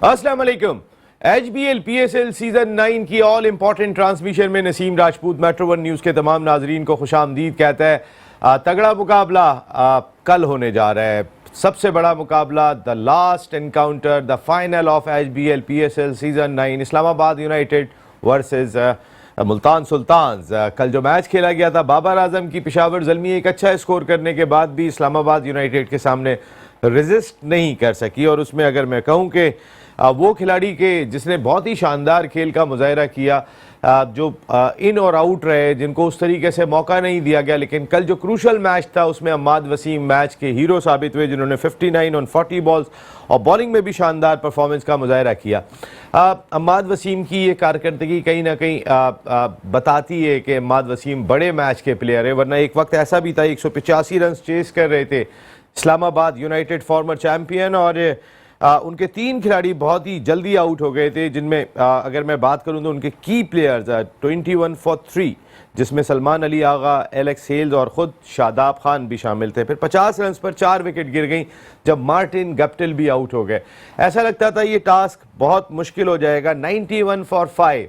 अस्सलाम वालेकुम। HBL PSL season 9 की ऑल इंपॉर्टेंट ट्रांसमिशन में Naseem Rajput metro one news के तमाम नाजरीन को खुशामदीद कहता है। तगड़ा मुकाबला कल होने जा रहा है, सबसे बड़ा मुकाबला, the last encounter, the final of HBL PSL season 9, Islamabad United versus Multan Sultans. कल जो मैच खेला गया था, बाबर आजम की पेशावर ज़ल्मी एक अच्छा स्कोर करने के बाद भी इस्लामाबाद यूनाइटेड के सामने रेजिस्ट नहीं कर सकी। और उसमें अगर मैं कहूँ कि वो खिलाड़ी के जिसने बहुत ही शानदार खेल का मुजाहरा किया, जो इन और आउट रहे, जिनको उस तरीके से मौका नहीं दिया गया, लेकिन कल जो क्रूशल मैच था उसमें अम्माद वसीम मैच के हीरो साबित हुए, जिन्होंने 59 ऑन 40 बॉल्स और बॉलिंग में भी शानदार परफॉर्मेंस का मुजाहरा किया। अम्माद वसीम की ये कारकर्दगी कहीं ना कहीं बताती है कि अम्माद वसीम बड़े मैच के प्लेयर है, वरना एक वक्त ऐसा भी था 185 रन चेस कर रहे थे इस्लामाबाद यूनाइटेड फॉर्मर चैम्पियन, और उनके 3 खिलाड़ी बहुत ही जल्दी आउट हो गए थे, जिनमें अगर मैं बात करूं तो उनके की प्लेयर्स 21 फॉर 3, जिसमें सलमान अली आगा, एलेक्स हेल्स और ख़ुद शादाब खान भी शामिल थे। फिर 50 रन पर 4 विकेट गिर गई जब मार्टिन गप्टिल भी आउट हो गए। ऐसा लगता था ये टास्क बहुत मुश्किल हो जाएगा। 91 फॉर 5,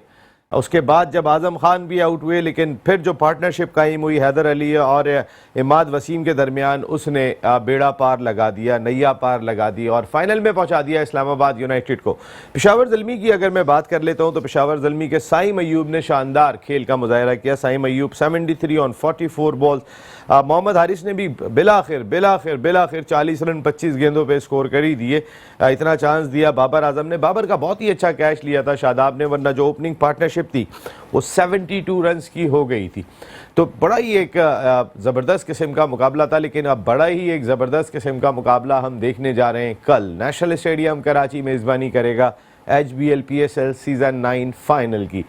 उसके बाद जब आजम खान भी आउट हुए, लेकिन फिर जो पार्टनरशिप कायम हुई हैदर अली और इमाद वसीम के दरमियान, उसने बेड़ा पार लगा दिया, नैया पार लगा दी और फाइनल में पहुंचा दिया इस्लामाबाद यूनाइटेड को। पेशावर ज़ल्मी की अगर मैं बात कर लेता हूं तो पेशावर ज़ल्मी के साइम अयूब ने शानदार खेल का मुजाहरा किया। Saim Ayub 73 on 44 balls. मोहम्मद हारिस ने भी बिलाखिर 40 रन 25 गेंदों पे स्कोर कर ही दिए, इतना चांस दिया बाबर आजम ने। बाबर का बहुत ही अच्छा कैच लिया था शादाब ने, वरना जो ओपनिंग पार्टनरशिप थी वो 72 रन की हो गई थी। तो बड़ा ही एक ज़बरदस्त किस्म का मुकाबला था, लेकिन अब बड़ा ही एक ज़बरदस्त किस्म का मुकाबला हम देखने जा रहे हैं कल। नेशनल स्टेडियम कराची मेज़बानी करेगा HBL PSL सीज़न 9 फाइनल की।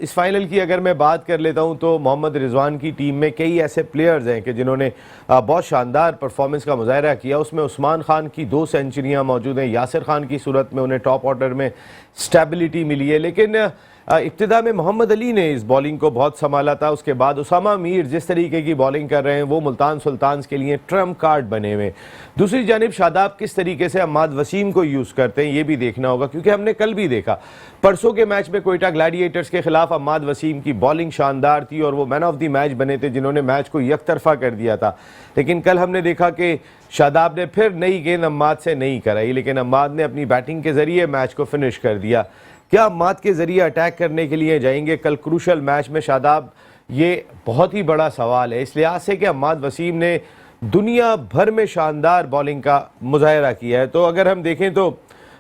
इस फाइनल की अगर मैं बात कर लेता हूं तो मोहम्मद रिजवान की टीम में कई ऐसे प्लेयर्स हैं कि जिन्होंने बहुत शानदार परफॉर्मेंस का मुजाहरा किया। उसमें उस्मान खान की 2 सेंचुरियां मौजूद हैं। यासिर खान की सूरत में उन्हें टॉप ऑर्डर में स्टेबिलिटी मिली है, लेकिन इब्तिदा में मोहम्मद अली ने इस बॉलिंग को बहुत संभाला था। उसके बाद उसामा मीर जिस तरीके की बॉलिंग कर रहे हैं, वो मुल्तान सुल्तान्स के लिए ट्रम्प कार्ड बने हुए। दूसरी जानिब शादाब किस तरीके से अम्माद वसीम को यूज़ करते हैं ये भी देखना होगा, क्योंकि हमने कल भी देखा परसों के मैच में कोयटा ग्लैडिएटर्स के खिलाफ अम्माद वसीम की बॉलिंग शानदार थी और वो मैन ऑफ द मैच बने थे, जिन्होंने मैच को यकतरफा कर दिया था। लेकिन कल हमने देखा कि शादाब ने फिर नई गेंद अम्माद से नहीं कराई, लेकिन अम्माद ने अपनी बैटिंग के ज़रिए मैच को फिनिश कर दिया। क्या अम्माद के ज़रिए अटैक करने के लिए जाएंगे कल क्रूशल मैच में शादाब? ये बहुत ही बड़ा सवाल है, इस लिहाज से कि अम्माद वसीम ने दुनिया भर में शानदार बॉलिंग का मुजाहरा किया है। तो अगर हम देखें तो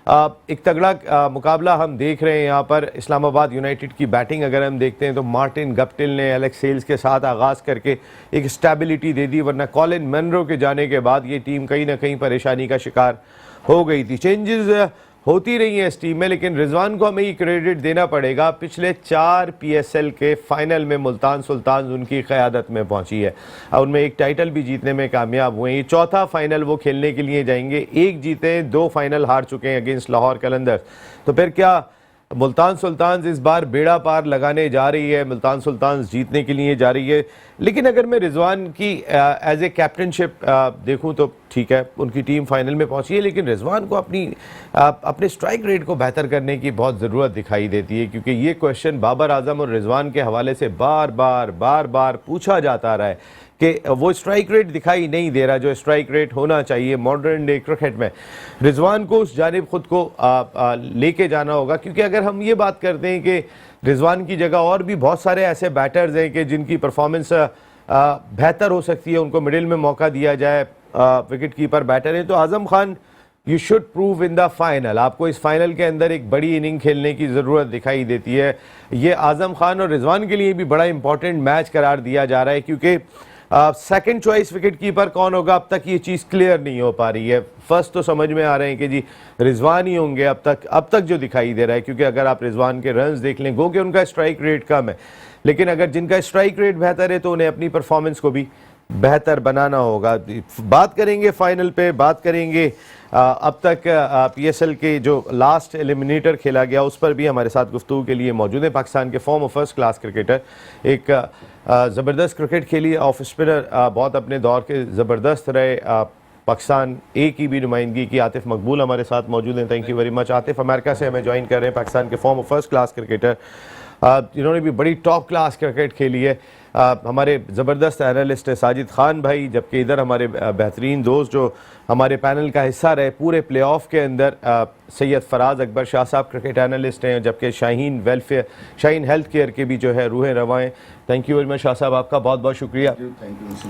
एक तगड़ा मुकाबला हम देख रहे हैं यहाँ पर। इस्लामाबाद यूनाइटेड की बैटिंग अगर हम देखते हैं तो मार्टिन गप्टिल ने एलेक्स हेल्स के साथ आगाज़ करके एक स्टेबिलिटी दे दी, वरना कॉलिन मनरो के जाने के बाद ये टीम कहीं ना कहीं परेशानी का शिकार हो गई थी। चेंजेस होती रही हैं इस टीम में, लेकिन रिजवान को हमें ये क्रेडिट देना पड़ेगा। पिछले 4 PSL के फाइनल में मुल्तान सुल्तान उनकी क़यादत में पहुंची है और उनमें एक टाइटल भी जीतने में कामयाब हुए। ये चौथा फाइनल वो खेलने के लिए जाएंगे। 1 जीते, 2 फाइनल हार चुके हैं अगेंस्ट लाहौर कलंदर्स। तो फिर क्या मुल्तान सुल्तान इस बार बेड़ा पार लगाने जा रही है? मुल्तान सुल्तान जीतने के लिए जा रही है। लेकिन अगर मैं रिजवान की एज ए कैप्टनशिप देखूं तो ठीक है, उनकी टीम फाइनल में पहुंची है, लेकिन रिजवान को अपने स्ट्राइक रेट को बेहतर करने की बहुत ज़रूरत दिखाई देती है, क्योंकि ये क्वेश्चन बाबर आजम और रिजवान के हवाले से बार बार पूछा जाता रहा है कि वो स्ट्राइक रेट दिखाई नहीं दे रहा जो स्ट्राइक रेट होना चाहिए मॉडर्न डे क्रिकेट में। रिजवान को उस जानिब खुद को लेके जाना होगा, क्योंकि अगर हम ये बात करते हैं कि रिजवान की जगह और भी बहुत सारे ऐसे बैटर्स हैं कि जिनकी परफॉर्मेंस बेहतर हो सकती है, उनको मिडिल में मौका दिया जाए, विकेट कीपर बैटर है, तो Azam Khan you should prove in the final. आपको इस फाइनल के अंदर एक बड़ी इनिंग खेलने की ज़रूरत दिखाई देती है। ये आजम खान और रिजवान के लिए भी बड़ा इंपॉर्टेंट मैच करार दिया जा रहा है, क्योंकि सेकंड चॉइस विकेट कीपर कौन होगा अब तक ये चीज़ क्लियर नहीं हो पा रही है। फर्स्ट तो समझ में आ रहे हैं कि जी रिजवान ही होंगे अब तक जो दिखाई दे रहा है, क्योंकि अगर आप रिजवान के रन्स देख लें, गो कि उनका स्ट्राइक रेट कम है, लेकिन अगर जिनका स्ट्राइक रेट बेहतर है तो उन्हें अपनी परफॉर्मेंस को भी बेहतर बनाना होगा। बात करेंगे फाइनल पे, बात करेंगे अब तक PSL के जो लास्ट एलिमिनेटर खेला गया उस पर भी हमारे साथ गुफ्तगू के लिए मौजूद है पाकिस्तान के फॉर्मर फर्स्ट क्लास क्रिकेटर, एक ज़बरदस्त क्रिकेट खेली, ऑफ स्पिनर बहुत अपने दौर के ज़बरदस्त रहे, पाकिस्तान ए की भी नुमाइंदगी की। आतिफ मकबूल हमारे साथ मौजूद हैं, thank you very much. Atif America से हमें ज्वाइन कर रहे हैं, पाकिस्तान के फॉर्मर फर्स्ट क्लास क्रिकेटर, जिन्होंने भी बड़ी टॉप क्लास क्रिकेट खेली है। हमारे ज़बरदस्त एनालिस्ट है साजिद खान भाई, जबकि इधर हमारे बेहतरीन दोस्त जो हमारे पैनल का हिस्सा रहे पूरे प्लेऑफ के अंदर, सैयद फराज अकबर शाह साहब क्रिकेट एनालिस्ट हैं, जबकि शाहीन हेल्थ केयर के भी जो है रूहें रवां हैं। Thank you very much Shah साहब, आपका बहुत बहुत शुक्रिया।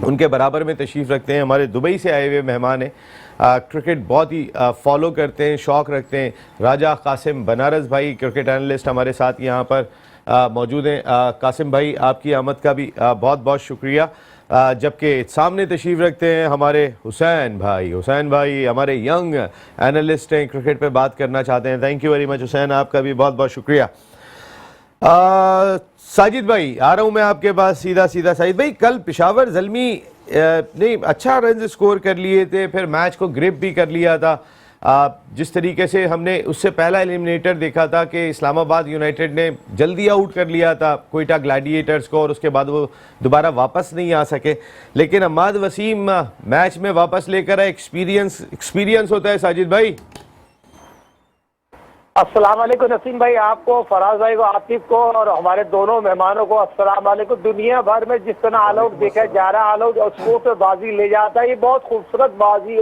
उनके बराबर में तशरीफ़ रखते हैं हमारे दुबई से आए हुए मेहमान हैं, क्रिकेट बहुत ही फॉलो करते हैं, शौक़ रखते हैं, राजा कासिम बनारस भाई क्रिकेट एनालिस्ट हमारे साथ यहाँ पर मौजूद हैं। कासिम भाई आपकी आमद का भी बहुत बहुत शुक्रिया। जबकि सामने तशरीफ़ रखते हैं हमारे हुसैन भाई हमारे यंग एनालिस्ट हैं, क्रिकेट पे बात करना चाहते हैं। Thank you very much Hussain, आपका भी बहुत बहुत शुक्रिया। साजिद भाई आ रहा हूँ मैं आपके पास सीधा। साजिद भाई, कल पेशावर ज़ल्मी ने अच्छा रन स्कोर कर लिए थे, फिर मैच को ग्रिप भी कर लिया था। जिस तरीके से हमने उससे पहला एलिमिनेटर देखा था कि इस्लामाबाद यूनाइटेड ने जल्दी आउट कर लिया था कोयटा ग्लैडिएटर्स को, और उसके बाद वो दोबारा वापस नहीं आ सके, लेकिन अम्माद वसीम मैच में वापस लेकर आए। एक्सपीरियंस होता है साजिद भाई। अस्सलाम वालेकुम नसीम भाई, आपको, फराज भाई को, आतिफ को और हमारे दोनों मेहमानों को अस्सलाम वालेकुम। दुनिया भर में जिस तरह ऑल आउट देखा जा रहा है, ऑल आउट और स्कोर पे बाजी ले जाता है, ये बहुत खूबसूरत बाजी,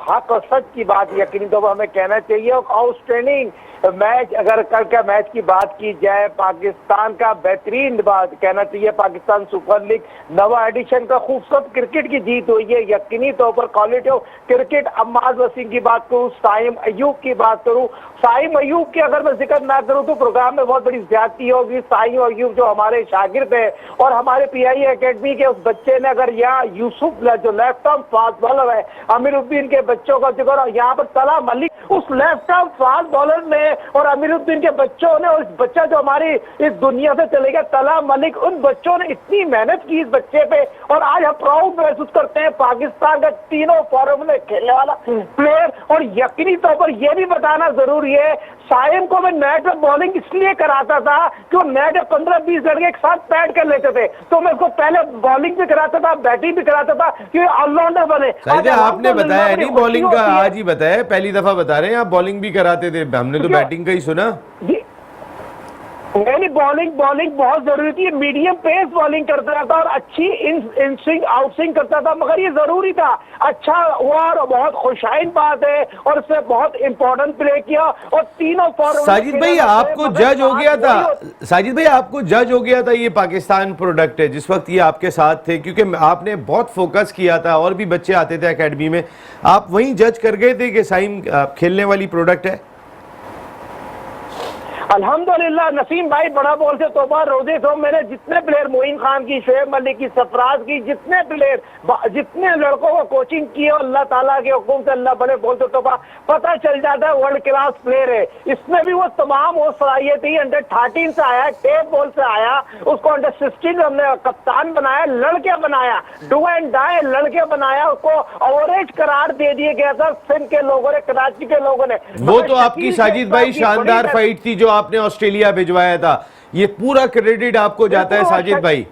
हक और सच की बात यकीनी तौर पर हमें कहना चाहिए। और आउटस्टैंडिंग मैच, अगर कल का मैच की बात की जाए, पाकिस्तान का बेहतरीन बात कहना चाहिए, पाकिस्तान सुपर लीग नवा एडिशन का खूबसूरत क्रिकेट की जीत हुई है यकीनी तौर पर। Quality of cricket, Ammad Wasim की बात करूँ, साइम अयूब की बात करूँ, साइम अयूब की अगर मैं जिक्र ना करूँ तो प्रोग्राम में बहुत बड़ी ज्यादती होगी। साइम अयूब जो हमारे शागिर्द है और हमारे PI एकेडमी के उस बच्चे ने, अगर यहाँ यूसुफ जो लेफ्ट आर्म फास्ट बॉलर है, अमीरुद्दीन के बच्चों का जिक्र, यहाँ पर तला मलिक उस लेफ्ट आर्म फास्ट बॉलर ने और अमीरुद्दीन के बच्चों ने, और इस बच्चा जो हमारी इस दुनिया से चले गया तला मलिक, उन बच्चों ने इतनी मेहनत की इस बच्चे पे, और आज हम प्राउड महसूस करते हैं पाकिस्तान का तीनों फॉर्म में खेलने वाला प्लेयर। और यकीनी तौर पर यह भी बताना जरूरी है, साइम को मैं नेट में बॉलिंग इसलिए कराता था कि वो नेट में 15-20 लड़के एक साथ बैठ कर लेते थे, तो मैं उसको पहले बॉलिंग भी कराता था, बैटिंग भी कराता था कि ऑलराउंडर बने। आपने बताया नहीं बॉलिंग का, आज ही बताया, पहली दफा बता रहे हैं आप बॉलिंग भी कराते थे, हमने तो बैटिंग का ही सुना। नहीं, बॉलिंग बहुत जरूरी थी। मीडियम पेस बॉलिंग करता था और अच्छी इन स्विंग आउट स्विंग करता था, मगर ये जरूरी था, अच्छा हुआ और बहुत खुशाइन बात है, और उसने बहुत इंपॉर्टेंट प्ले किया और तीनों फॉरवर्ड। साजिद भाई आपको जज हो गया था, साजिद भाई आपको जज हो गया था, ये पाकिस्तान प्रोडक्ट है जिस वक्त ये आपके साथ थे, क्योंकि आपने बहुत फोकस किया था और भी बच्चे आते थे एकेडमी में, आप वहीं जज कर गए थे कि साइम खेलने वाली प्रोडक्ट है। अल्हम्दुलिल्लाह नसीम भाई, बड़ा बॉल से तोबा रोजे तो मैंने जितने प्लेयर, मोइन खान की, शोएब मलिक की, सरफराज की, जितने प्लेयर, जितने लड़कों को कोचिंग की और अल्लाह ताला के हुक्म से, अल्लाह बड़े बॉल से तोबा, पता चल जाता है वर्ल्ड क्लास प्लेयर है। इसमें भी वो तमाम वो सलाहियत थी। अंडर 13 से आया, टेप बॉल से आया, उसको अंडर 16 हमने कप्तान बनाया, लड़के बनाया, डू एंड डाई लड़के बनाया, उसको ओवरेज करार दे दिया गया था सिंध के लोगों ने, कराची के लोगों ने। वो तो आपकी साजिद भाई शानदार फाइट थी जो आपने ऑस्ट्रेलिया भिजवाया था, ये पूरा क्रेडिट आपको जाता है साजिद भाई।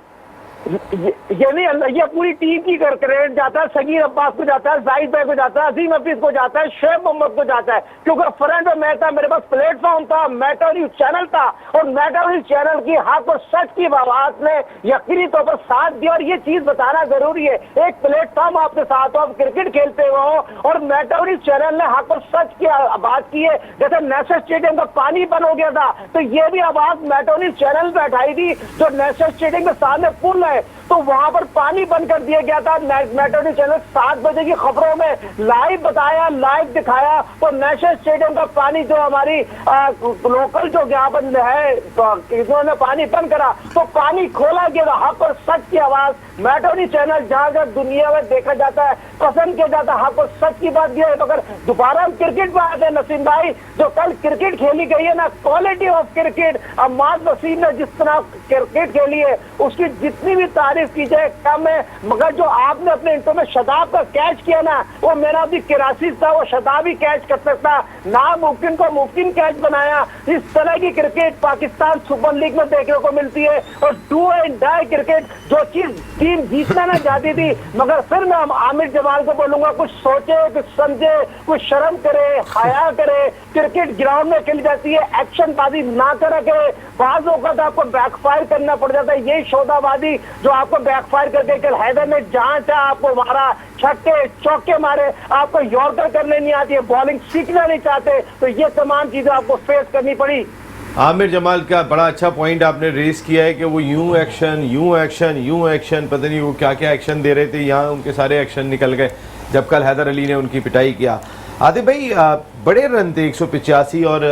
ये नहीं, ये पूरी टीम की क्रेडिट जाता है, सगीर अब्बास को जाता है, जाहिद भाई को जाता है, अजीम हफीज को जाता है, शोएब मोहम्मद को जाता है, क्योंकि फ्रंट में मैं था, मेरे पास प्लेटफॉर्म था, मैटर न्यूज चैनल था, और मैटर न्यूज चैनल की हाथ और सच की आवाज ने यकीनी तौर पर साथ दिया। और ये चीज बताना जरूरी है, एक प्लेटफॉर्म आपके साथ हो, आप क्रिकेट खेलते हो, और मैटर न्यूज चैनल ने हाथ और सच की बात की है। जैसे नेशनल स्टेडियम का पानी बंद हो गया था, तो ये भी आवाज मैटर न्यूज चैनल पे उठाई थी, जो नेशनल स्टेडियम के सामने पुल है तो वहां पर पानी बंद कर दिया गया था। मैटर न्यूज चैनल 7 बजे की खबरों में लाइव बताया, लाइव दिखाया, तो नेशनल स्टेडियम का पानी जो हमारी लोकल जो यहाँ पर है, तो इन्होंने पानी बंद करा, तो पानी खोला गया। हक और सच की आवाज मैटर न्यूज चैनल जहां जहां दुनिया में देखा जाता है, पसंद किया जाता है, हक और सच की बात यह है। तो अगर दोबारा हम क्रिकेट में आते हैं नसीम भाई, जो कल क्रिकेट खेली गई है ना, quality of cricket, Ammad Wasim ने जिस तरह क्रिकेट खेली है, उसकी जितनी भी भी तारीफ की जाए कम है, मगर जो आपने अपने इंटरव्यू में शदाब का कैच किया ना, वो मैन ऑफ द क्राइसिस था, वो शदाब ही कैच कर सकता, नामुमकिन को मुमकिन कैच बनाया। इस तरह की क्रिकेट पाकिस्तान सुपर लीग में देखने को मिलती है, और डू एंड डाई क्रिकेट, जो चीज टीम जीतना ना चाहती थी, मगर फिर मैं आमिर जमाल को बोलूंगा कुछ सोचे, कुछ समझे, कुछ शर्म करे, हया करे। क्रिकेट ग्राउंड में खेली जाती है, एक्शन बाजी ना करा करे। बाज वक्त आपको बैकफायर करना पड़ जाता है, यही सौदाबाजी जो आपको बैकफायर करके कल हैदर ने जहां चाहा आपको मारा, छक्के चौके मारे, आपको यॉर्कर करने नहीं आती है, बॉलिंग सीखना नहीं चाहते, तो ये तमाम चीजें आपको फेस करनी पड़ी। आमिर जमाल का बड़ा अच्छा पॉइंट आपने रेस किया है कि वो यूं एक्शन यूं एक्शन यूं एक्शन, पता नहीं वो क्या क्या एक्शन दे रहे थे, यहाँ उनके सारे एक्शन निकल गए जब कल हैदर अली ने उनकी पिटाई किया। आतिफ भाई, बड़े रन थे 185, और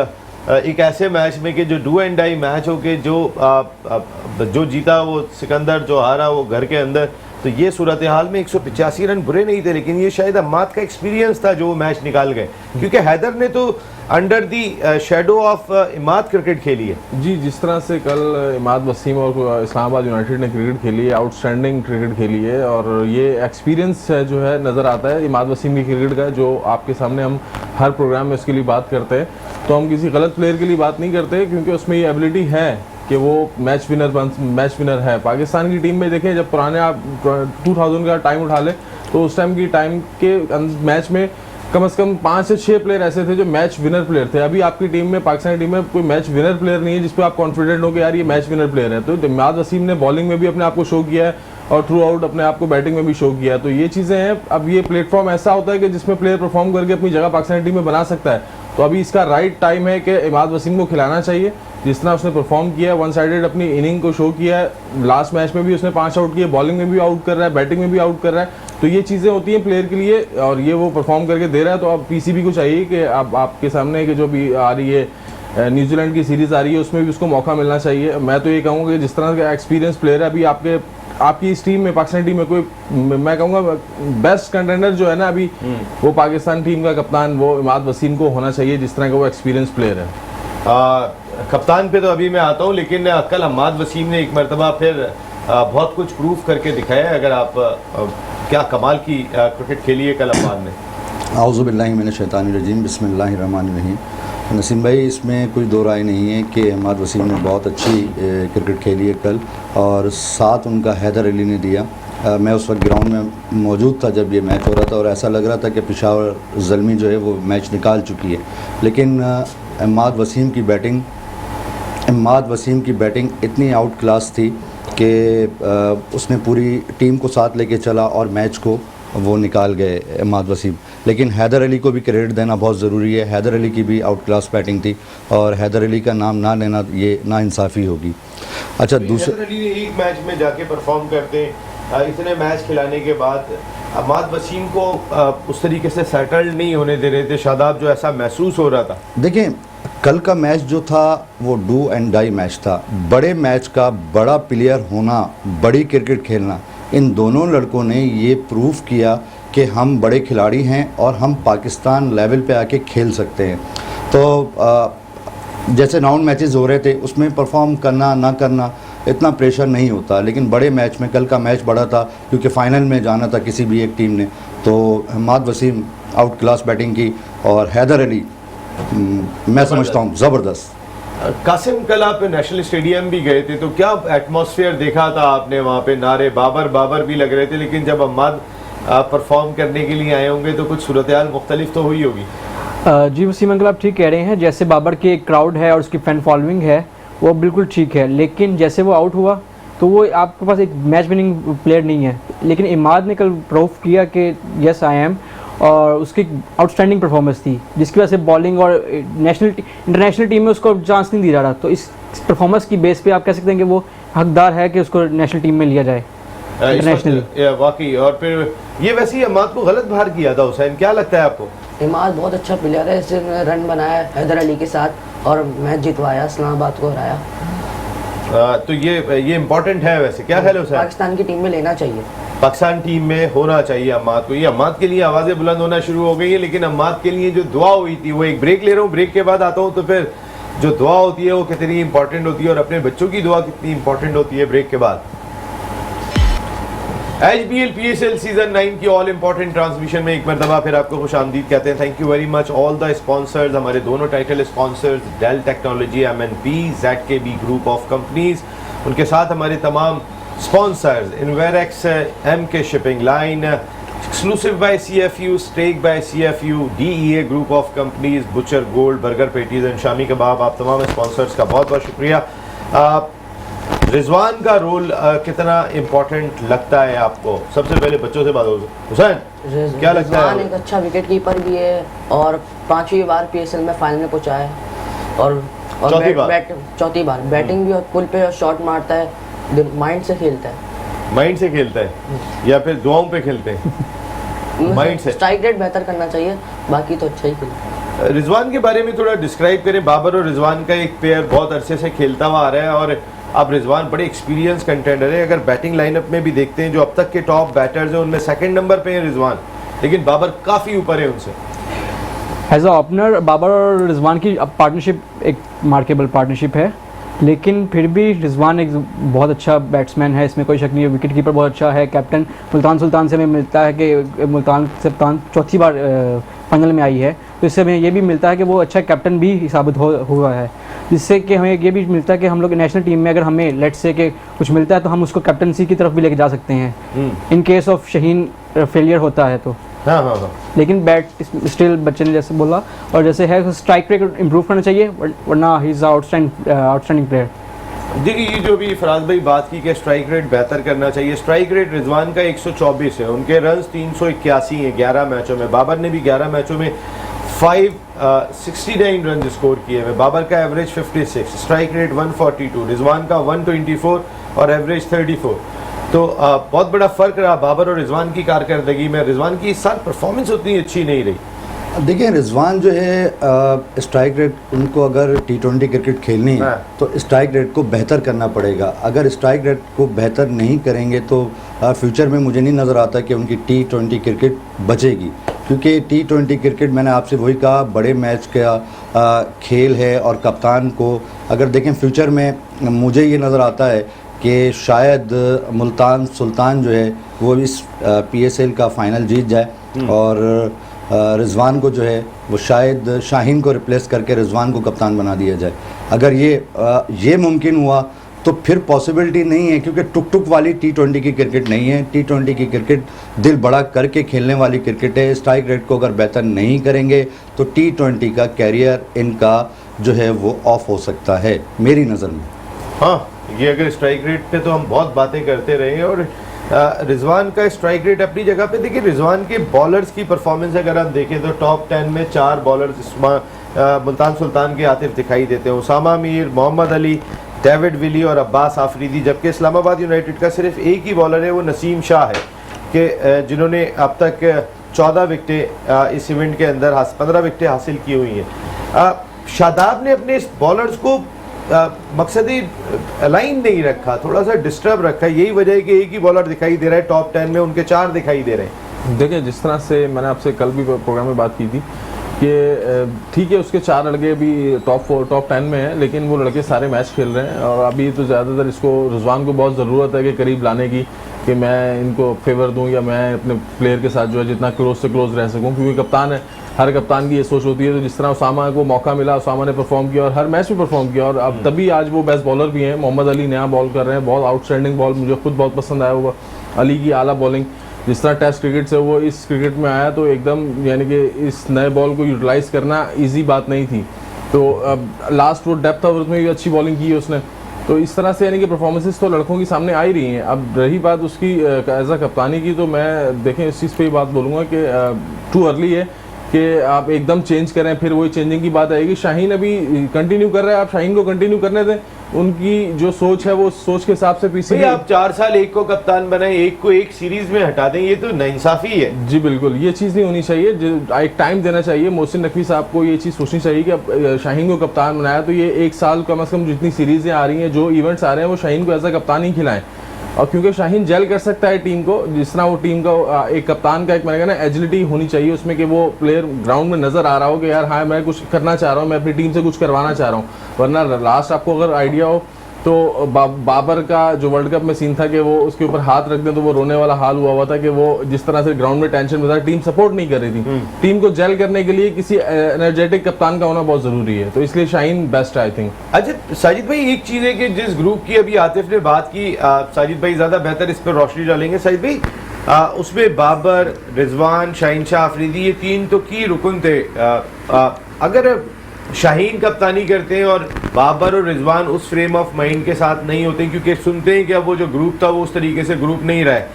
एक ऐसे मैच में कि जो डू एंड डाई मैच हो के जो जीता वो सिकंदर, जो हारा वो घर के अंदर, तो ये सूरत हाल में 185 रन बुरे नहीं थे, लेकिन ये शायद अम्माद का एक्सपीरियंस था जो वो मैच निकाल गए, क्योंकि हैदर ने तो under the shadow of Imad cricket खेली है। जी, जिस तरह से कल इमाद वसीम और इस्लामाबाद यूनाइटेड ने क्रिकेट खेली है, आउटस्टैंडिंग क्रिकेट खेली है, और ये एक्सपीरियंस जो है नज़र आता है इमाद वसीम की क्रिकेट का, जो आपके सामने हम हर प्रोग्राम में उसके लिए बात करते हैं। तो हम किसी गलत प्लेयर के लिए बात नहीं करते, क्योंकि उसमें ये एबिलिटी है कि वो मैच विनर है। पाकिस्तान की टीम में देखें, जब पुराने आप 2000 का टाइम उठा लें, तो उस टाइम की टाइम के मैच में कम से कम 5 से 6 प्लेयर ऐसे थे जो मैच विनर प्लेयर थे। अभी आपकी टीम में, पाकिस्तानी टीम में कोई मैच विनर प्लेयर नहीं है जिस पे आप कॉन्फिडेंट हो कि यार ये मैच विनर प्लेयर है। तो इमाद वसीम ने बॉलिंग में भी अपने आप को शो किया है, और थ्रू आउट अपने आप को बैटिंग में भी शो किया है। तो ये चीज़ें हैं। अब ये प्लेटफॉर्म ऐसा होता है कि जिसमें प्लेयर परफॉर्म करके अपनी जगह पाकिस्तानी टीम में बना सकता है। तो अभी इसका राइट टाइम है कि इमाद वसीम को खिलाना चाहिए, जिस तरह उसने परफॉर्म किया, वन साइडेड अपनी इनिंग को शो किया है। लास्ट मैच में भी उसने 5 आउट किए, बॉलिंग में भी आउट कर रहा है, बैटिंग में भी आउट कर रहा है। तो ये चीज़ें होती हैं प्लेयर के लिए, और ये वो परफॉर्म करके दे रहा है। तो अब पीसीबी को चाहिए कि अब आपके सामने कि जो भी आ रही है न्यूजीलैंड की सीरीज़ आ रही है, उसमें भी उसको मौका मिलना चाहिए। मैं तो ये कहूँगा कि जिस तरह का एक्सपीरियंस प्लेयर है अभी आपकी इस टीम में, पाकिस्तान टीम में कोई, मैं कहूँगा बेस्ट कंटेंडर जो है ना अभी, वो पाकिस्तान टीम का कप्तान वो इमाद वसीम को होना चाहिए, जिस तरह का वो एक्सपीरियंस प्लेयर है। कप्तान पे तो अभी मैं आता हूँ, लेकिन कल इमाद वसीम ने एक मरतबा फिर बहुत कुछ प्रूफ करके दिखाया है। अगर आप क्या कमाल की क्रिकेट खेली है कल इमाद ने। आऊज़ु बिल्लाहि मिनश शैतानिर रजीम, बिस्मिल्लाहिर रहमानिर रहीम। नसीम भाई, इसमें कोई दो राय नहीं है कि इमाद वसीम ने बहुत अच्छी क्रिकेट खेली है कल, और साथ उनका हैदर अली ने दिया। मैं उस वक्त ग्राउंड में मौजूद था जब ये मैच हो रहा था, और ऐसा लग रहा था कि पेशावर ज़ल्मी जो है वो मैच निकाल चुकी है। लेकिन इमाद वसीम की बैटिंग इतनी आउट क्लास थी कि उसने पूरी टीम को साथ लेके चला और मैच को वो निकाल गए इमाद वसीम। लेकिन हैदर अली को भी क्रेडिट देना बहुत ज़रूरी है। हैदर अली की भी आउट क्लास बैटिंग थी, और हैदर अली का नाम ना लेना ये नाइंसाफ़ी होगी। अच्छा, दूसरा, हैदर अली ने एक मैच में जाके परफॉर्म करते इतने मैच खिलाने के बाद इमाद वसीम को उस तरीके से सेटल्ड नहीं होने दे रहे थे शादाब, जो ऐसा महसूस हो रहा था। देखें, कल का मैच जो था वो डू एंड डाई मैच था। बड़े मैच का बड़ा प्लेयर होना, बड़ी क्रिकेट खेलना, इन दोनों लड़कों ने ये प्रूव किया कि हम बड़े खिलाड़ी हैं और हम पाकिस्तान लेवल पे आके खेल सकते हैं। तो जैसे राउंड मैचेस हो रहे थे उसमें परफॉर्म करना ना करना इतना प्रेशर नहीं होता, लेकिन बड़े मैच में, कल का मैच बड़ा था क्योंकि फ़ाइनल में जाना था किसी भी एक टीम ने, तो Imad Wasim outclass batting की, और हैदर अली मैं समझता हूँ ज़बरदस्त। कासिम, कल आप नेशनल स्टेडियम भी गए थे, तो क्या एटमॉस्फेयर देखा था आपने वहाँ पे? नारे बाबर भी लग रहे थे, लेकिन जब इमाद परफॉर्म करने के लिए आए होंगे तो कुछ सूरत हाल मुख्तलिफ तो हुई होगी। जी वसीम अंकल, आप ठीक कह रहे हैं। जैसे बाबर की एक क्राउड है और उसकी फ़ैन फॉलोइंग है, वो बिल्कुल ठीक है, लेकिन जैसे वो आउट हुआ तो वो आपके पास एक मैच विनिंग प्लेयर नहीं है। लेकिन इमाद ने कल प्रूफ किया कि यस आई एम, और उसकी आउटस्टैंडिंग परफॉर्मेंस थी, जिसकी वजह से बॉलिंग और इंटरनेशनल टीम में उसको चांस नहीं दिया रहा। तो इस परफॉर्मेंस की बेस पे आप कह सकते हैं कि वो हकदार है कि उसको नेशनल टीम में लिया जाए इंटरनेशनली। वाकई, और फिर ये वैसे ही इमाद को गलत बाहर किया था हुसैन, क्या लगता है आपको? इमाद बहुत अच्छा प्लेयर है, इसने रन बनाया हैदर अली के साथ और मैच जितवाया, इस्लामाबाद को हराया। तो ये इम्पोर्टेंट है वैसे, क्या ख्याल है हुसैन? पाकिस्तान की टीम में लेना चाहिए, पाकिस्तान टीम में होना चाहिए अम्माद को। ये अम्माद के लिए आवाज़ें बुलंद होना शुरू हो गई है, लेकिन अम्माद के लिए जो दुआ हुई थी, वो एक ब्रेक ले रहा हूँ, ब्रेक के बाद आता हूँ, तो फिर जो दुआ होती है वो कितनी इंपॉर्टेंट होती है, और अपने बच्चों की दुआ कितनी इंपॉर्टेंट होती है ब्रेक के बाद। HBL PSL सीजन 9 की ऑल इंपॉर्टेंट ट्रांसमिशन में एक मरतबा फिर आपको खुश आमदीद कहते हैं। Thank you very much all the sponsors, हमारे दोनों title sponsors Dell technology, MNP, ZKB group of companies, उनके साथ हमारे तमाम sponsors Inverex, MK shipping line, exclusive by CFU, steak by CFU, DEA group of companies, butcher gold, burger patties and shami kebab, आप तमाम sponsors का बहुत बहुत शुक्रिया। रिजवान का रोल कितना इम्पोर्टेंट लगता है आपको? सबसे पहले बच्चों से बात हो, हुसैन क्या लगता है? रिजवान एक अच्छा विकेट कीपर भी है और 5वीं बार PSL में फाइनल में पहुंचा है और चौथी बार बैटिंग भी और पुल पे और शॉट मारता है, माइंड से खेलता है। माइंड से खेलता है या फिर दुआओं पे खेलते हैं? माइंड से। स्ट्राइक रेट बेहतर करना चाहिए, बाकी तो अच्छा ही खेलता है। रिजवान के बारे में थोड़ा डिस्क्राइब करें। बाबर और रिजवान का एक पेयर बहुत अरसे से खेलता हुआ आ रहा है और अब रिजवान बड़े एक्सपीरियंस कंटेंडर है। अगर बैटिंग लाइनअप में भी देखते हैं जो अब तक के टॉप बैटर्स हैं उनमें सेकंड नंबर पे है रिजवान, लेकिन बाबर काफ़ी ऊपर है उनसे। एज अ ओपनर बाबर और रिजवान की पार्टनरशिप एक मार्केबल पार्टनरशिप है, लेकिन फिर भी रिजवान एक बहुत अच्छा बैट्समैन है, इसमें कोई शक नहीं है। विकेट कीपर बहुत अच्छा है। कैप्टन मुल्तान सुल्तान से हमें मिलता है कि मुल्तान चौथी बार फाइनल में आई है, तो इससे हमें ये भी मिलता है कि वो अच्छा कैप्टन भी साबित हुआ है, जिससे कि हमें ये भी मिलता है कि हम लोग नेशनल टीम में अगर हमें लेट्स से कि कुछ मिलता है तो हम उसको कैप्टनसी की तरफ भी लेके जा सकते हैं in case of Shaheen failure होता है तो। हाँ। लेकिन बैट स्टिल बच्चे ने जैसे बोला और जैसे है स्ट्राइक रेट इम्प्रूव करना चाहिए, वरना ही इज़ आउटस्टैंडिंग प्लेयर। देखिए ये जो भी फराज भाई बात की कि स्ट्राइक रेट बेहतर करना चाहिए, स्ट्राइक रेट रिजवान का 124 है, उनके रन्स 381 हैं 11 मैचों में। बाबर ने भी 11 मैचों में 569 रन स्कोर किए हुए। बाबर का एवरेज 56, स्ट्राइक रेट 142, रिजवान का 124 और एवरेज 34। तो बहुत बड़ा फ़र्क रहा बाबर और रिजवान की कारकर्दगी में। रिजवान की इस साल परफॉर्मेंस उतनी अच्छी नहीं रही। देखिए रिजवान जो है स्ट्राइक रेट, उनको अगर T20 क्रिकेट खेलनी है तो स्ट्राइक रेट को बेहतर करना पड़ेगा। अगर स्ट्राइक रेट को बेहतर नहीं करेंगे तो फ्यूचर में मुझे नहीं नज़र आता कि उनकी T20 क्रिकेट बचेगी, क्योंकि T20 क्रिकेट मैंने आपसे वही कहा बड़े मैच का खेल है। और कप्तान को अगर देखें फ्यूचर में मुझे ये नज़र आता है कि शायद मुल्तान सुल्तान जो है वो इस PSL का फ़ाइनल जीत जाए और रिजवान को जो है वो शायद शाहीन को रिप्लेस करके रिजवान को कप्तान बना दिया जाए। अगर ये मुमकिन हुआ तो फिर पॉसिबिलिटी नहीं है, क्योंकि टुक टुक वाली T20 की क्रिकेट नहीं है। T20 की क्रिकेट दिल बड़ा करके खेलने वाली क्रिकेट है। स्ट्राइक रेट को अगर बेहतर नहीं करेंगे तो T20 का कैरियर इनका जो है वो ऑफ हो सकता है मेरी नज़र में। हाँ, ये अगर स्ट्राइक रेट पे तो हम बहुत बातें करते रहे और रिजवान का स्ट्राइक रेट अपनी जगह पे। देखिए रिजवान के बॉलर्स की परफॉर्मेंस अगर आप देखें तो टॉप 10 में 4 बॉलर्स मुल्तान सुल्तान के आतिफ दिखाई देते हैं, उसामा मीर, मोहम्मद अली, डेविड विली और अब्बास आफरीदी। जबकि इस्लामाबाद यूनाइटेड का सिर्फ एक ही बॉलर है, वो नसीम शाह है कि जिन्होंने अब तक 14 विकेटें इस इवेंट के अंदर 15 विकेटें हासिल की हुई हैं। शादाब ने अपने इस बॉलर्स को मकसदी अलाइन नहीं रखा, थोड़ा सा डिस्टर्ब रखा। यही वजह है कि एक ही बॉलर दिखाई दे रहा है टॉप 10 में, उनके 4 दिखाई दे रहे हैं। देखिए जिस तरह से मैंने आपसे कल भी प्रोग्राम में बात की थी कि ठीक है उसके 4 लड़के भी टॉप 10 में हैं, लेकिन वो लड़के सारे मैच खेल रहे हैं और अभी तो ज़्यादातर इसको रिजवान को बहुत ज़रूरत है कि करीब लाने की, कि मैं इनको फेवर दूं या मैं अपने प्लेयर के साथ जो है जितना क्लोज से क्लोज रह सकूं, क्योंकि कप्तान है, हर कप्तान की ये सोच होती है। तो जिस तरह उसामा को मौका मिला, उसामा ने परफॉर्म किया और हर मैच में परफॉर्म किया और अब तभी आज वो बेस्ट बॉलर भी हैं। मोहम्मद अली नया बॉल कर रहे हैं, बहुत आउटस्टैंडिंग बॉल, मुझे खुद बहुत पसंद आया हुआ अली की आला बॉलिंग। जिस तरह टेस्ट क्रिकेट से वो इस क्रिकेट में आया तो एकदम यानी कि इस नए बॉल को यूटिलाइज़ करना ईजी बात नहीं थी। तो लास्ट वो डेप्थ ओवर में भी अच्छी बॉलिंग की है उसने। तो इस तरह से यानी कि परफॉर्मेंसेस तो लड़कों की सामने आ ही रही हैं। अब रही बात उसकी एज अ कप्तानी की, तो मैं देखें इस चीज़ पे ही बात बोलूँगा कि टू अर्ली है कि आप एकदम चेंज करें, फिर वही चेंजिंग की बात आएगी। शाहीन अभी कंटिन्यू कर रहे हैं, आप शाहीन को कंटिन्यू करने दें, उनकी जो सोच है वो सोच के हिसाब से पीछे। आप 4 साल एक को कप्तान बनाए, एक को एक सीरीज में हटा दें, ये तो नाइंसाफी है। जी बिल्कुल, ये चीज़ नहीं होनी चाहिए। एक टाइम देना चाहिए। मोहसिन नकवी साहब को ये चीज़ सोचनी चाहिए कि अब शाहीन को कप्तान बनाया तो ये 1 साल कम से कम जितनी सीरीज़ें आ रही हैं, जो इवेंट्स आ रहे हैं, वो शाहीन को एज अ कप्तान ही खिलाएं। और क्योंकि शाहीन जेल कर सकता है टीम को, जिस तरह वो टीम का एक कप्तान का एक मैंने कहा ना एजिलिटी होनी चाहिए उसमें, कि वो प्लेयर ग्राउंड में नजर आ रहा हो कि यार हाँ मैं कुछ करना चाह रहा हूँ, मैं अपनी टीम से कुछ करवाना चाह रहा हूँ। वरना लास्ट आपको अगर आइडिया हो तो बाबर का जो वर्ल्ड कप में सीन था कि वो उसके ऊपर हाथ रख दें तो वो रोने वाला हाल हुआ था कि वो जिस तरह से ग्राउंड में टेंशन में था, टीम सपोर्ट नहीं कर रही थी। टीम को जेल करने के लिए किसी एनर्जेटिक कप्तान का होना बहुत जरूरी है, तो इसलिए शाहीन बेस्ट है आई थिंक। अच्छा साजिद भाई, एक चीज है कि जिस ग्रुप की अभी आतिफ ने बात की, साजिद भाई ज्यादा बेहतर इस पर रोशनी डालेंगे। साजिद भाई, उसमें बाबर, रिजवान, शाहीन शाह अफरीदी, ये तीन तो की रुकन थे। अगर शाहीन कप्तानी करते हैं और बाबर और रिजवान उस फ्रेम ऑफ माइंड के साथ नहीं होते, क्योंकि सुनते हैं कि अब वो जो ग्रुप था वो उस तरीके से ग्रुप नहीं रहा है,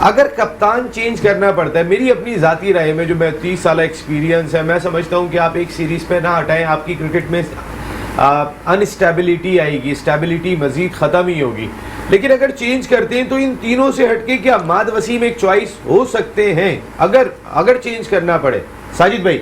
अगर कप्तान चेंज करना पड़ता है, मेरी अपनी ज़ाती राय में, जो मैं 30 साल एक्सपीरियंस है, मैं समझता हूँ कि आप एक सीरीज़ पे ना हटाएं, आपकी क्रिकेट में अनस्टेबिलिटी आएगी, स्टेबिलिटी मजीद ख़त्म ही होगी। लेकिन अगर चेंज करते हैं तो इन तीनों से हटके क्या अहमद वसीम एक चॉइस हो सकते हैं अगर चेंज करना पड़े? साजिद भाई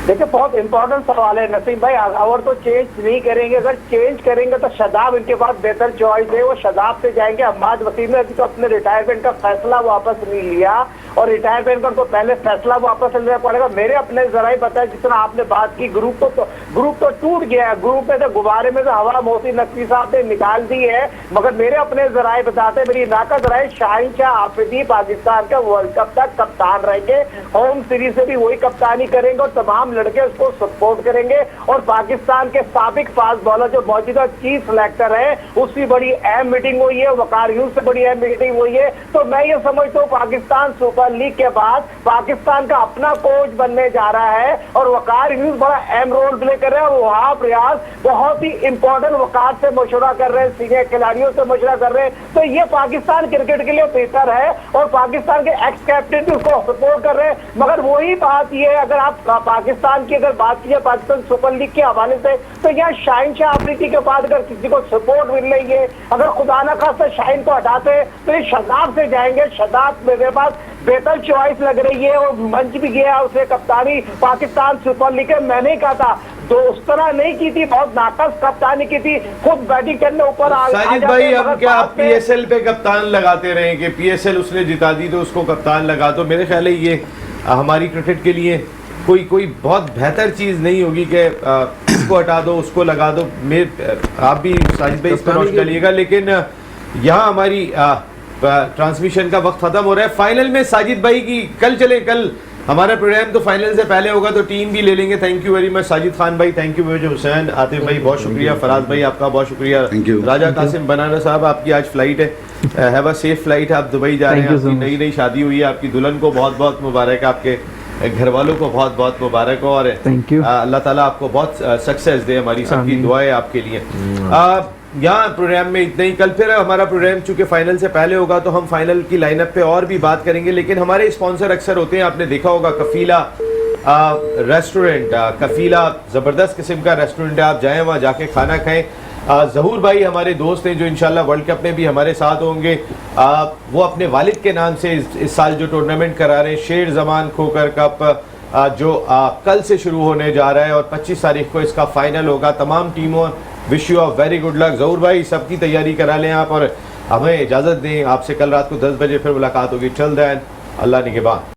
देखिए, बहुत इंपॉर्टेंट सवाल है नसीम भाई। अगर तो चेंज नहीं करेंगे, अगर चेंज करेंगे तो शादाब इनके पास बेहतर चॉइस है, वो शादाब से जाएंगे। अहमद वसीम ने अभी तो अपने रिटायरमेंट का फैसला वापस नहीं लिया, और रिटायरमेंट का तो पहले फैसला वापस लेना पड़ेगा। मेरे अपने जरा ही पता है, जितना आपने बात की, ग्रुप तो टूट गया है। ग्रुप में से गुब्बारे में से हवा मोहसिन नकवी साहब ने निकाल दी है, मगर मेरे अपने जराए बताते हैं, मेरी नाका जराए, शाहीन शाह आफरीदी पाकिस्तान का वर्ल्ड कप तक कप्तान रहेंगे। होम सीरीज से भी वही कप्तानी करेंगे और तमाम लड़के उसको सपोर्ट करेंगे। और पाकिस्तान के साबिक फास्ट बॉलर जो मौजूदा चीफ सिलेक्टर है, उसकी बड़ी अहम मीटिंग हुई है, वकार यूज से बड़ी अहम मीटिंग हुई है। तो मैं ये समझता हूँ पाकिस्तान सुपर लीग के बाद पाकिस्तान का अपना कोच बनने जा रहा है, और वकार यूज बड़ा अहम रोल प्ले कर रहे हैं। वहाब रियाज बहुत ही इंपॉर्टेंट वकार से मशवरा कर रहे हैं, सीनियर खिलाड़ियों से मशवरा कर रहे हैं। तो ये पाकिस्तान क्रिकेट के लिए बेहतर है, और पाकिस्तान के एक्स कैप्टन भी उसको सपोर्ट कर रहे हैं। मगर वही बात ये है, अगर आप पाकिस्तान की अगर बात की पाकिस्तान सुपर लीग के हवाले से, तो यहाँ शाहीन शाह अफरीदी के बाद अगर किसी को सपोर्ट मिल रही है, अगर खुदा न खास्ता शाहीन को हटाते हैं तो ये शादाब से जाएंगे। शादाब मेरे पास बेहतर चॉइस लग रही है, और मंच भी गया उसे कप्तानी पाकिस्तान सुपर लीग के। मैंने ही कहा था, तो उस तरह नहीं की थी, बहुत नाकस कप्तानी की थी, खुद बैटिंग करने ऊपर साजिद भाई, अब क्या आप पीएसएल पे कप्तान लगाते रहे कि पीएसएल उसने जिता दी तो उसको कप्तान लगा दो? मेरे ख्याल है ये हमारी क्रिकेट के लिए कोई बहुत बेहतर चीज़ नहीं होगी कि इसको हटा दो उसको लगा दो। आप भी साजिद भाई इस पर रोशनी डालिएगा। लेकिन यहाँ हमारी ट्रांसमिशन का वक्त खत्म हो रहा है। फाइनल में साजिद भाई की कल हमारा प्रोग्राम तो फाइनल से पहले होगा, तो टीम भी ले लेंगे। Thank you very much Sajid Khan भाई, thank you very much Hussain, Atif भाई बहुत शुक्रिया, फराज भाई आपका बहुत शुक्रिया, राजा कासिम बनाना साहब आपकी आज फ्लाइट है, हैव अ सेफ फ्लाइट है, आप दुबई जा रहे हैं, आपकी नई शादी हुई है, आपकी दुल्हन को बहुत बहुत मुबारक है, आपके घर वालों को बहुत बहुत मुबारक हो, और अल्लाह ताला आपको बहुत सक्सेस दे, हमारी सबकी दुआएं आपके लिए। यहाँ प्रोग्राम में इतना ही। कल फिर हमारा प्रोग्राम चूंकि फाइनल से पहले होगा तो हम फाइनल की लाइनअप पे और भी बात करेंगे, लेकिन हमारे स्पॉन्सर अक्सर होते हैं, आपने देखा होगा कफीला रेस्टोरेंट। कफीला ज़बरदस्त किस्म का रेस्टोरेंट है, आप जाएँ वहाँ जाके खाना खाएँ। ज़हूर भाई हमारे दोस्त हैं जो इंशाल्लाह वर्ल्ड कप में भी हमारे साथ होंगे। वो अपने वालिद के नाम से इस साल जो टूर्नामेंट करा रहे हैं, शेर जमान खोकर कप, जो कल से शुरू होने जा रहा है और 25 तारीख को इसका फाइनल होगा। तमाम टीमों wish you a very good luck. Zahoor भाई सबकी तैयारी करा लें आप, और हमें इजाज़त दें, आपसे कल रात को 10 बजे फिर मुलाकात होगी। टिल देन अल्लाह निगहबान।